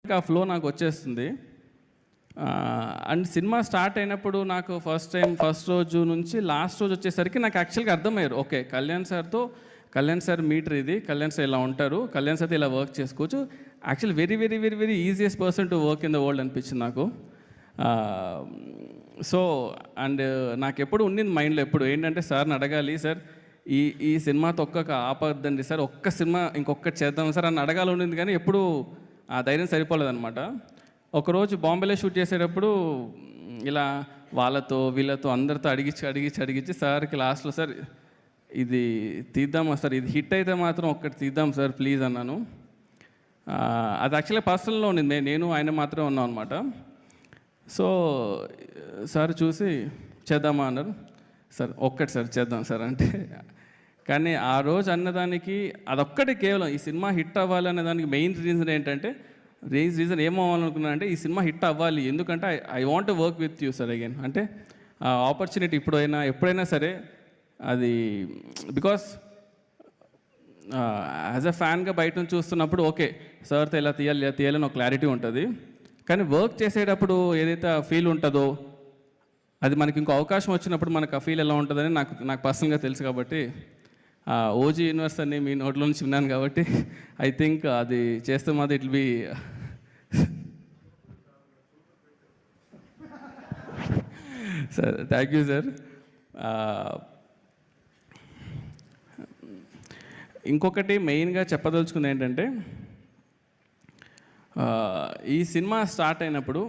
ఆ ఫ్లో నాకు వచ్చేస్తుంది. అండ్ సినిమా స్టార్ట్ అయినప్పుడు నాకు ఫస్ట్ రోజు నుంచి లాస్ట్ రోజు వచ్చేసరికి నాకు యాక్చువల్గా అర్థమయ్యారు. ఓకే, కళ్యాణ్ సార్ మీటర్ ఇది, కళ్యాణ్ సార్ ఇలా ఉంటారు, కళ్యాణ్ సార్ ఇలా వర్క్ చేసుకోవచ్చు. Actually very very very very easiest person to work in the world అనిపించింది నాకు. సో అండ్ నాకు ఎప్పుడు ఉండింది మైండ్లో ఎప్పుడు ఏంటంటే సార్ని అడగాలి, సార్ ఈ సినిమాతో ఆపద్దండి సార్, ఒక్క సినిమా ఇంకొకటి చేద్దాం సార్ అని అడగాలి ఉండింది, కానీ ఎప్పుడు ఆ ధైర్యం సరిపోలేదన్నమాట. ఒకరోజు బాంబేలో షూట్ చేసేటప్పుడు ఇలా వీళ్ళతో అందరితో అడిగించి సార్కి లాస్ట్లో సార్ ఇది తీద్దామా సార్, ఇది హిట్ అయితే మాత్రం ఒక్కటి తీద్దాం సార్ ప్లీజ్ అన్నాను. అది యాక్చువల్గా పర్సనల్లో ఉండింది, నేను ఆయన మాత్రమే ఉన్నాం అనమాట. సో సార్ చూసి చేద్దామా అన్నారు. సార్ ఒక్కటి సార్ చేద్దాం సార్ అంటే, కానీ ఆ రోజు అన్నదానికి అదొక్కటి కేవలం ఈ సినిమా హిట్ అవ్వాలి అనే దానికి మెయిన్ రీజన్ ఏంటంటే, రీజన్ ఏమవ్వాలనుకున్నా అంటే ఈ సినిమా హిట్ అవ్వాలి, ఎందుకంటే I want to work with you sir again. అంటే ఆ ఆపర్చునిటీ ఎప్పుడైనా సరే అది బికాస్ యాజ్ అ ఫ్యాన్గా బయట నుంచి చూస్తున్నప్పుడు ఓకే సార్తో ఇలా తీయాలని ఒక క్లారిటీ ఉంటుంది, కానీ వర్క్ చేసేటప్పుడు ఏదైతే ఆ ఫీల్ ఉంటుందో అది మనకి ఇంకో అవకాశం వచ్చినప్పుడు మనకు ఆ ఫీల్ ఎలా ఉంటుందని నాకు పర్సనల్గా తెలుసు. కాబట్టి ఓజీ యూనివర్స్ అని మీ నోట్లో నుంచి విన్నాను కాబట్టి ఐ థింక్ అది చేస్తే మాది it be sir. Thank you sir. ఇంకొకటి మెయిన్గా చెప్పదలుచుకుంది ఏంటంటే, ఈ సినిమా స్టార్ట్ అయినప్పుడు